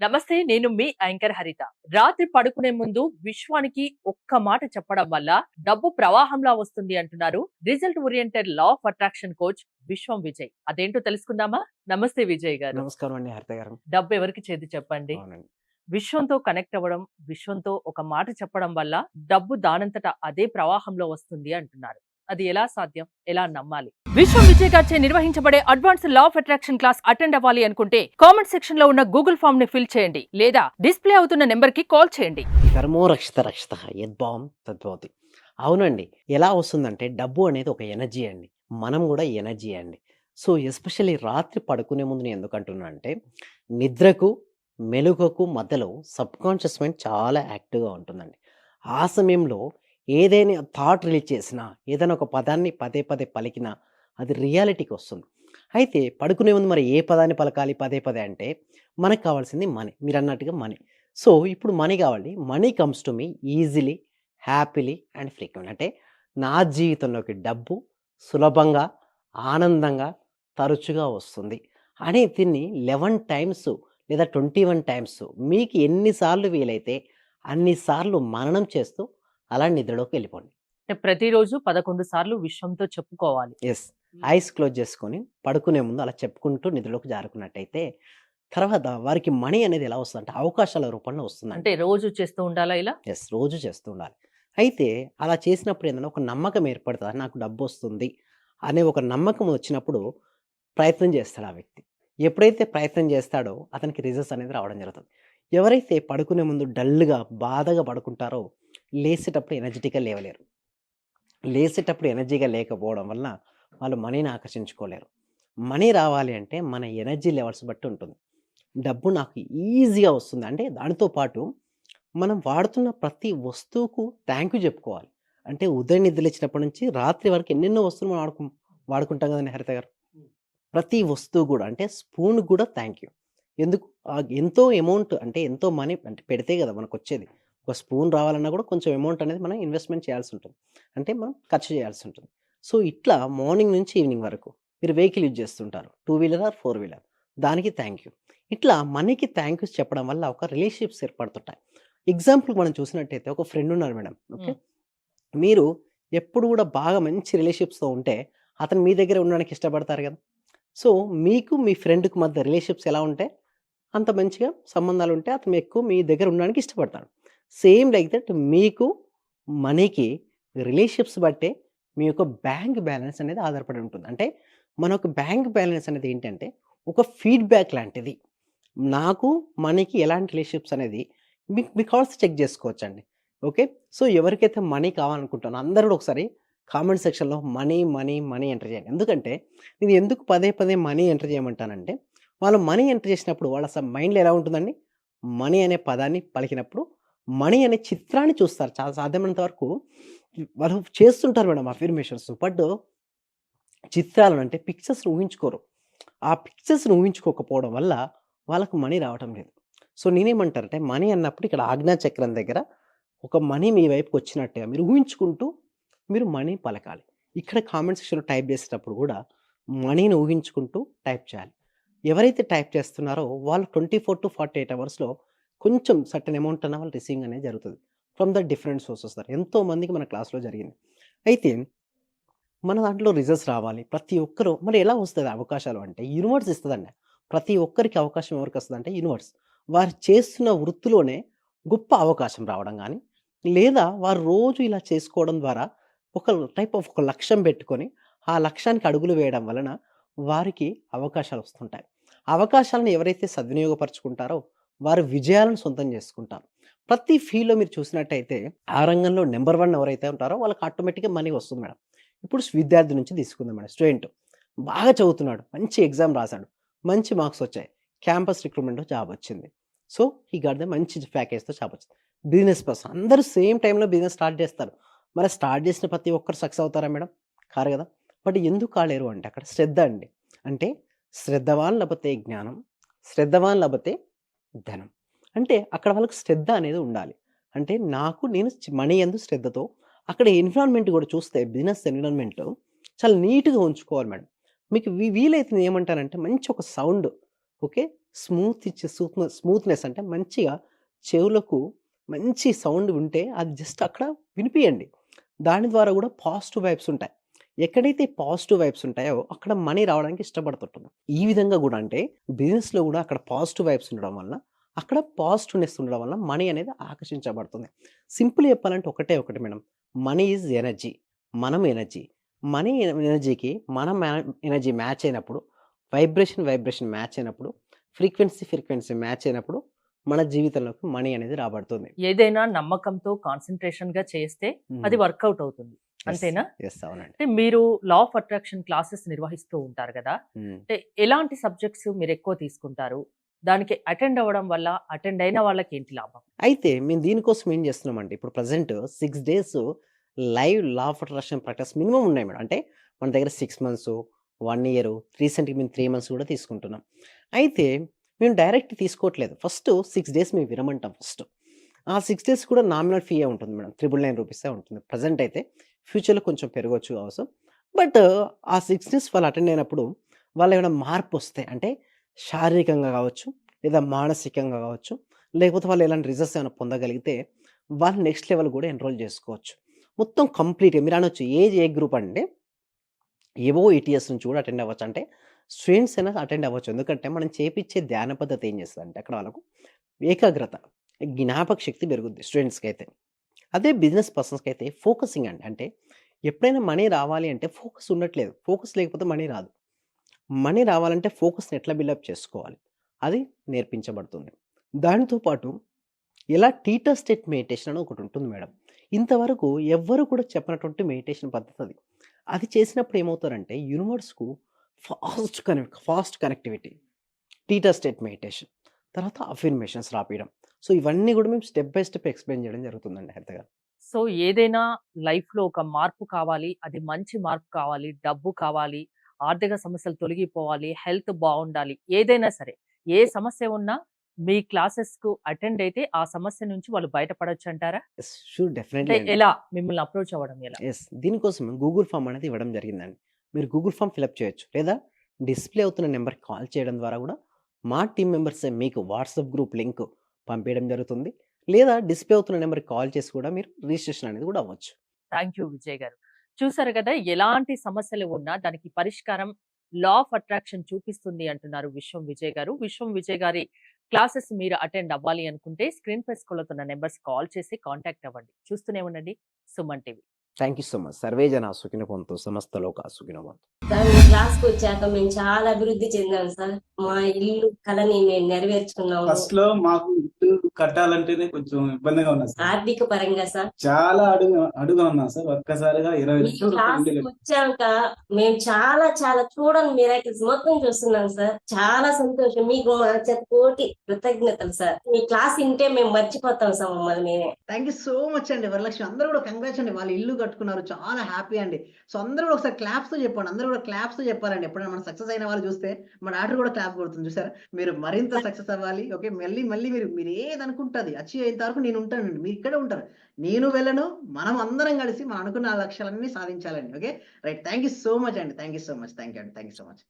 నమస్తే. నేను మీ యాంకర్ హరిత. రాత్రి పడుకునే ముందు విశ్వానికి ఒక్క మాట చెప్పడం వల్ల డబ్బు ప్రవాహంలా వస్తుంది అంటున్నారు result oriented law of attraction coach విశ్వం విజయ్. అదేంటో తెలుసుకుందామా? నమస్తే విజయ్ గారు. నమస్కారం అండి హరిత గారు. డబ్బు ఎవరికి చేతి చెప్పండి. అవునండి. విశ్వంతో కనెక్ట్ అవ్వడం, విశ్వంతో ఒక మాట చెప్పడం వల్ల డబ్బు దానంతట అదే ప్రవాహంలో వస్తుంది అంటున్నారు. అది ఎలా సాధ్యం? ఎలా నమ్మాలి? విశ్వం విజయ్ గారిచే నిర్వహించబడే advance law of attraction class attend అవ్వాలి అనుకుంటే కామెంట్ సెక్షన్ లో ఉన్న గూగుల్ ఫామ్ ని ఫిల్ చేయండి లేదా డిస్ప్లే అవుతున్న నెంబర్ కి కాల్ చేయండి. ధర్మో రక్షిత రక్షిత యద్భావం తద్భవతి. అవునండి. ఎలా వస్తుందంటే డబ్బు అనేది ఒక ఎనర్జీ అండి. మనం కూడా ఎనర్జీ అండి. సో ఎస్పెషల్లీ రాత్రి పడుకునే ముందు నేను ఎందుకంటున్నా అంటే నిద్రకు, మెలుకకు మధ్యలో సబ్‌కాన్షియస్ మైండ్ చాలా యాక్టివ్‌గా ఉంటుందండి. ఆ సమయంలో ఏదైనా థాట్ రిలీజ్ చేసినా, ఏదైనా ఒక పదాన్ని పదే పదే పలికినా అది రియాలిటీకి వస్తుంది. అయితే పడుకునే ముందు మరి ఏ పదాన్ని పలకాలి పదే పదే అంటే మనకు కావాల్సింది మనీ. మీరన్నట్టుగా మనీ. సో ఇప్పుడు మనీ కావాలి. Money comes to me easily, happily and frequent. అంటే నా జీవితంలోకి డబ్బు సులభంగా, ఆనందంగా, తరచుగా వస్తుంది అని దీన్ని 11 టైమ్స్ లేదా 21 టైమ్స్ మీకు ఎన్ని సార్లు వీలైతే అన్ని సార్లు మననం చేస్తూ అలా నిద్రలోకి వెళ్ళిపోండి. అంటే ప్రతిరోజు 11 సార్లు విశ్వంతో చెప్పుకోవాలి. యెస్. ఐస్ క్లోజ్ చేసుకొని పడుకునే ముందు అలా చెప్పుకుంటూ నిద్రలోకి జారుకున్నట్టయితే తర్వాత వారికి మనీ అనేది ఎలా వస్తదంటే అవకాశాల రూపంలో వస్తుందండి. అంటే రోజు చేస్తూ ఉండాలా ఇలా? యెస్. రోజు చేస్తూ ఉండాలి. అయితే అలా చేసినప్పుడు ఏందంటే ఒక నమ్మకం ఏర్పడతది. నాకు డబ్బొస్తుంది అనే ఒక నమ్మకం వచ్చినప్పుడు ప్రయత్నం చేస్తాడు ఆ వ్యక్తి. ఎప్పుడైతే ప్రయత్నం చేస్తాడో అతనికి రిజల్ట్స్ అనేది రావడం జరుగుతుంది. ఎవరైతే పడుకునే ముందు డల్‌గా, బాధగా పడుకుంటారో లేసేటప్పుడు ఎనర్జిటిక్‌గా లేవలేరు. లేసేటప్పుడు ఎనర్జీగా లేకపోవడం వలన వాళ్ళు మనీని ఆకర్షించుకోలేరు. మనీ రావాలి అంటే మన ఎనర్జీ లెవెల్స్ బట్టి ఉంటుంది. డబ్బు నాకు ఈజీగా వస్తుంది. అంటే దానితో పాటు మనం వాడుతున్న ప్రతి వస్తువుకు థ్యాంక్ యూ చెప్పుకోవాలి. అంటే ఉదయం నిద్ర లేచినప్పటి నుంచి రాత్రి వరకు ఎన్నెన్నో వస్తువులు మనం వాడుకుంటాం కదండీ హరిత గారు. ప్రతి వస్తువు గూడా అంటే స్పూన్‌కి గూడా థ్యాంక్ యూ. ఎందుకు? ఎంతో అమౌంట్ అంటే ఎంతో మనీ అంటే పెడితే గదా మనకొచ్చేది. ఒక స్పూన్ రావాలన్నా గూడా కొంచెం అమౌంట్ అనేది మనం ఇన్వెస్ట్‌మెంట్ చేయాల్సుంటుంది. అంటే మనం ఖర్చు చేయాల్సుంటుంది. సో, ఇట్లా మార్నింగ్ నుంచి ఈవినింగ్ వరకు మీరు వెహికల్ యూజ్ చేస్తుంటారు. Two wheeler are four wheeler. దానికి థ్యాంక్ యూ. ఇట్లా మనీకి థ్యాంక్ యూస్ చెప్పడం వల్ల ఒక రిలేషన్‌షిప్స్ ఏర్పడుతుంటాయి. ఎగ్జాంపుల్‌కి మనం చూసినట్టయితే ఒక ఫ్రెండ్ ఉన్నారు మేడం. ఓకే. హ్మ్. మీరు ఎప్పుడు గూడా బాగా మంచి రిలేషన్‌షిప్స్‌తో ఉంటే అతను మీ దగ్గరే ఉండడానికి ఇష్టపడతారు గదా! సో, మీకు మీ ఫ్రెండ్‌కి మధ్య రిలేషన్‌షిప్స్ ఎలా ఉంటే, అంత మంచిగా సంబంధాలుంటే అతను ఎక్కువ మీ దగ్గర ఉండడానికి ఇష్టపడతాడు. సేమ్ లైక్ దట్ మీకు మనీకి రిలేషన్‌షిప్స్ బట్టే మీ యొక్క బ్యాంక్ బ్యాలెన్స్ అనేది ఆధారపడి ఉంటుంది. అంటే మన యొక్క బ్యాంక్ బ్యాలెన్స్ అనేది ఏంటంటే, ఒక ఫీడ్‌బ్యాక్ లాంటిది. నాకు మనీకి ఎలాంటి రిలేషన్‌షిప్స్ అనేది మీకు కావాల్సి చెక్ జేసుకోవచ్చండి. ఓకే. సో, ఎవరికైతే మనీ కావాలనుకుంటున్నారో అందరూ కూడా ఒకసారి కామెంట్ సెక్షన్‌లో మనీ, మనీ, మనీ ఎంటర్ చేయండి. ఎందుకంటే నేను ఎందుకు పదే పదే మనీ ఎంటర్ చేయమంటానంటే, వాళ్ళు మనీ ఎంటర్ చేసినప్పుడు వాళ్ళ మైండ్‌లో ఎలా ఉంటుందండి, మనీ అనే పదాన్ని పలికినప్పుడు, మనీ అనే చిత్రాన్ని చూస్తారు. చాలా సాధ్యమైనంత వరకు వాళ్ళు చేస్తుంటారు మేడం అఫర్మేషన్స్. బట్ చిత్రాలను అంటే పిక్చర్స్‌ని ఊహించుకోరు. ఆ పిక్చర్స్‌ని ఊహించుకోకపోవడం వల్ల వాళ్ళకి మనీ రావటం లేదు. సో, నేనేమంటానంటే మనీ అన్నప్పుడు ఇక్కడ ఆజ్ఞా చక్రం దగ్గర ఒక మనీ మీ వైపుకొచ్చినట్టుగా మీరు ఊహించుకుంటూ మీరు మనీ పలకాలి. ఇక్కడ కామెంట్ సెక్షన్‌లో టైప్ చేసేటప్పుడు గూడా మనీని ఊహించుకుంటూ టైప్ చేయాలి. ఎవరైతే టైప్ చేస్తున్నారో వాళ్ళు 24-48 అవర్స్‌లో కొంచెం సర్టెన్ అమౌంట్ అన్న వాళ్ళు రిసీవింగ్ అనేది జరుగుతది. ఫ్రమ్ ద డిఫరెంట్ సోర్సెస్ ద్వారా. ఎంతో మందికి మన క్లాస్‌లో జరిగింది. అయితే మన దాంట్లో రిజల్ట్స్ రావాలి. ప్రతి ఒక్కరు మరి ఎలా వస్తది అవకాశాలు అంటే యూనివర్స్ ఇస్తదండి. ప్రతి ఒక్కరికి అవకాశం ఎవరికొస్తదంటే యూనివర్స్. వారు చేస్తున్న వృత్తిలోనే గొప్ప అవకాశం రావడం గానీ, లేదా వారు రోజు ఇలా చేసుకోవడం ద్వారా ఒక టైప్ ఆఫ్ ఒక లక్ష్యం పెట్టుకొని, ఆ లక్ష్యానికి అడుగులు వేయడం వలన వారికి అవకాశాలొస్తుంటాయి. అవకాశాలను ఎవరైతే సద్వినియోగపరుచుకుంటారో వారు విజయాలను సొంతం చేసుకుంటారు. ప్రతి ఫీల్డ్‌లో మీరు చూసినట్టయితే ఆ రంగంలో నంబర్ 1 ఎవరైతే ఉంటారో వాళ్ళకి ఆటోమేటిక్‌గా మనీ వస్తుంది మేడం. ఇప్పుడు విద్యార్థి నుంచి తీసుకుందాం మేడం. స్టూడెంట్ బాగా చదువుతున్నాడు. మంచి ఎగ్జామ్ రాసాడు. మంచి మార్క్స్ వచ్చాయి. క్యాంపస్ రిక్రూట్‌మెంట్‌లో జాబ్ వచ్చింది. సో, హి గాట్ ద మంచి ప్యాకేజ్‌తో జాబ్ వచ్చింది. బిజినెస్ పర్సన్ అందరూ సేమ్ టైమ్‌లో బిజినెస్ స్టార్ట్ చేస్తారు. మరి స్టార్ట్ చేసిన ప్రతి ఒక్కరు సక్సెస్ అవుతారా మేడం? కారు కదా! బట్ ఎందుకు కాలేరు అంటే అక్కడ శ్రద్ధ అండి. అంటే శ్రద్ధవాన్ లభతే జ్ఞానం, శ్రద్ధవాన్ లభతే ధనం. అంటే అక్కడ వాళ్ళకి శ్రద్ధ అనేది ఉండాలి. అంటే నేను మనీ యందు శ్రద్ధతో అక్కడ ఎన్విరాన్మెంట్ కూడా చూస్తే బిజినెస్ ఎన్విరాన్మెంట్ చాలా నీట్‌గా ఉంచుకోవాలి మేడం. మీకు వీలైతే ఏమంటానంటే మంచి ఒక సౌండ్ ఓకే. స్మూత్‌నెస్ అంటే మంచిగా చెవులకు మంచి సౌండ్ వింటే అది జస్ట్ అక్కడ వినిపియండి. దాని ద్వారా గూడా పాజిటివ్ వైబ్స్ ఉంటాయి. ఎక్కడైతే పాజిటివ్ వైబ్స్ ఉంటాయో అక్కడ మనీ రావడానికి ఇష్టపడుతుంటుంది. ఈ విధంగా గూడా అంటే బిజినెస్‌లో గూడా అక్కడ పాజిటివ్ వైబ్స్ ఉండడం వల్ల, అక్కడ పాజిటివ్‌నెస్ ఉండడం వల్ల మనీ అనేది ఆకర్షించబడుతుంది. సింపుల్ చెప్పాలంటే ఒకటే ఒకటి మేడం. Money is energy. మనం ఎనర్జీ. మనీ ఎనర్జీకి మన ఎనర్జీ మ్యాచ్ అయినప్పుడు, వైబ్రేషన్ మ్యాచ్ అయినప్పుడు, ఫ్రీక్వెన్సీ మ్యాచ్ అయినప్పుడు మన జీవితంలోకి మనీ అనేది రాబడుతుంది. ఏదైనా నమ్మకంతో కాన్సంట్రేషన్‌గా చేస్తే అది హ్మ్. వర్కౌట్ అవుతుంది. యెస్. అంతేనా? యెస్. అవునండి. అంటే మీరు లా ఆఫ్ అట్రాక్షన్ క్లాసెస్ నిర్వహిస్తూ ఉంటారు గదా! హ్మ్. అంటే ఎలాంటి సబ్జెక్ట్స్ మీరెక్కువ తీసుకుంటారు? దానికి అటెండ్ అవ్వడం వల్ల అటెండ్ అయిన వాళ్ళకేంటి లాభం? అయితే మేము దీనికోసం ఏం చేస్తున్నామంటే ఇప్పుడు present 6 days live law of attraction practice minimum ఉన్నాయి మేడం. అంటే మన దగ్గర 6 మంత్స్, 1 ఇయర్, రీసెంట్‌గా మేము 3 మంత్స్ కూడా తీసుకుంటున్నాం. అయితే మేము డైరెక్ట్ తీసుకోవట్లేదు. ఫస్ట్ 6 డేస్ మేము వినమంటాం ఫస్ట్. ఆ 6 డేస్ కూడా నామినల్ ఫీయే ఉంటుంది మేడం. ₹999 ఉంటుంది. ప్రెజెంట్ అయితే ఫ్యూచర్‌లో కొంచెం పెరగొచ్చు కావచ్చు. బట్ ఆ 6 డేస్ వాళ్ళు అటెండ్ అయినప్పుడు వాళ్ళేమైనా మార్పొస్తే అంటే శారీరకంగా కావచ్చు, లేదా మానసికంగా కావచ్చు, లేకపోతే వాళ్ళు ఎలాంటి రిజల్ట్స్ ఏమైనా పొందగలిగితే వాళ్ళు నెక్స్ట్ లెవెల్ కూడా ఎన్రోల్ చేసుకోవచ్చు. మొత్తం కంప్లీట్‌గా మీరనొచ్చు ఏజ్ ఏ గ్రూప్ అంటే ఎబోవ్ 80 ఇయర్స్ నుంచి కూడా అటెండ్ అవ్వచ్చు. అంటే స్టూడెంట్స్ అయినా అటెండ్ అవ్వచ్చు. ఎందుకంటే మనం చేపిచ్చే ధ్యాన పద్ధతి ఏం చేస్తదంటే అక్కడ వాళ్ళకు ఏకాగ్రత, జ్ఞాపక శక్తి పెరుగుద్ది స్టూడెంట్స్‌కైతే. అదే బిజినెస్ పర్సన్స్‌కైతే ఫోకసింగ్ అండి. అంటే ఎప్పుడైనా మనీ రావాలి అంటే ఫోకస్ ఉండట్లేదు. ఫోకస్ లేకపోతే మనీ రాదు. మనీ రావాలంటే ఫోకస్‌ని ఎట్లా బిల్డప్ చేసుకోవాలి? అది నేర్పించబడుతుంది. దానితో పాటు ఇలా టీటర్ స్టేట్ మెడిటేషన్ అని ఒకటుంటుంది మేడం. ఇంతవరకు ఎవ్వరు కూడా చెప్పనటువంటి మెడిటేషన్ పద్ధతది. అది చేసినప్పుడు ఏమవుతారంటే యూనివర్స్‌కు fast connectivity. Theta state meditation. తర్వాత అఫర్మేషన్స్ రాపియడం. సో, ఇవన్నీ గూడా మేము స్టెప్ బై స్టెప్ ఎక్స్‌ప్లెయిన్ చేయడం జరుగుతుందండి హెల్త్‌గా. సో, ఏదైనా లైఫ్‌లో ఒక మార్పు కావాలి. అది మంచి మార్పు కావాలి. డబ్బు కావాలి. ఆర్థిక సమస్యలు తొలగిపోవాలి. హెల్త్ బావుండాలి. ఏదైనా సరే. ఏ సమస్య ఉన్నా మీ క్లాసెస్‌కు అటెండ్ అయితే ఆ సమస్య నుంచి వాళ్ళు బయటపడొచ్చంటారా? యెస్. షూర్ అంటే డెఫినైట్‌లీ అండి. ఎలా? మిమ్మల్ని అప్రోచ్ అవ్వడం ఎలా? యెస్. దీనికోసం గూగుల్ ఫార్మ్ అనేది ఇవ్వడం జరిగిందండి. మీరు గూగుల్ ఫార్మ్ ఫిలప్ చేయొచ్చు. లేదా డిస్‌ప్లే అవుతున్న నంబర్‌కి కాల్ చేయడం ద్వారా గూడా మా టీమ్ మెంబర్సే మీకు వాట్సాప్ గ్రూప్ లింక్ పంపియడం జరుగుతుంది. లేదా డిస్‌ప్లే అవుతున్న నంబర్‌కి కాల్ చేసి కూడా మీరు రిజిస్ట్రేషన్ అనేది గూడా అవ్వచ్చు. థాంక్ యూ విజయ్ గారు. చూసారు గదా! ఎలాంటి సమస్యలు ఉన్నా దానికి పరిష్కారం లా ఆఫ్ అట్రాక్షన్ చూపిస్తుంది అంటున్నారు విశ్వం విజయ్ గారు. విశ్వం విజయ్ గారి క్లాసెస్ మీరు అటెండ్ అవ్వాలి అనుకుంటే స్క్రీన్‌పై స్క్రోల్ అవుతున్న నంబర్స్ కాల్ చేసి కాంటాక్ట్ అవ్వండి. చూస్తూనే ఉండండి Suman TV. Thank you so much. Survey జన సుఖినో భవంతు. సమస్త లోకా సుఖినో భవంతు. సార్ మీ క్లాస్‌కొచ్చాక మేము చాలా అభివృద్ధి చెందాం సార్. మా ఇల్లు కలని మేము నెరవేర్చుకున్నాము. ఫస్ట్‌లో మాకు ఇల్లు కట్టాలంటేనే కొంచెం ఇబ్బందిగా ఉన్నది సార్. ఆర్థిక పరంగా సార్. చాలా అడుగుగా ఉన్నాం సార్. ఒక్కసారిగా 20 మీ లక్షల రూపాయలు ఇల్లు కట్టాం. క్లాస్‌కొచ్చాక మేము చాలా చాలా చూడని మిరాకిల్స్ మొత్తం చూస్తున్నాం సార్. చాలా సంతోషం. మీకు మా కోటి కృతజ్ఞతలు సార్. మీ క్లాస్ ఇంటే మేము మర్చిపోతాం సార్ మమ్మల్ని మేమే. థ్యాంక్ యూ సో మచ్ అండి వరలక్ష్మి. అందరూ కూడా కంగ్రాట్స్ అండి. వాళ్ళు ఇల్లు కట్టుకున్నారు. చాలా హ్యాపీ అండి. సో అందరూ కూడా ఒకసారి క్లాప్స్‌తో చెప్పండి. అందరూ కూడా క్లాప్స్‌తో చెప్పాలండి. ఎప్పుడైనా మనం సక్సెస్ అయిన వాళ్ళు చూస్తే మా డాటర్ కూడా క్లాప్ కొడుతుంది చూసారా? మీరు మరింత సక్సెస్ అవ్వాలి. ఓకే. మళ్ళీ మళ్ళీ మీరు ఏదనుకుంటే అది అచీవ్ అయ్యేంత వరకు నేను ఉంటానండి. మీరు ఇక్కడే ఉంటారు. నేను వెళ్ళను. మనం అందరం కలిసి మనం అనుకున్న ఆ లక్ష్యాలన్నీ సాధించాలండి. Okay. Right. Thank you so much అండి. Thank you so much. Thank you అండి. Thank you so much.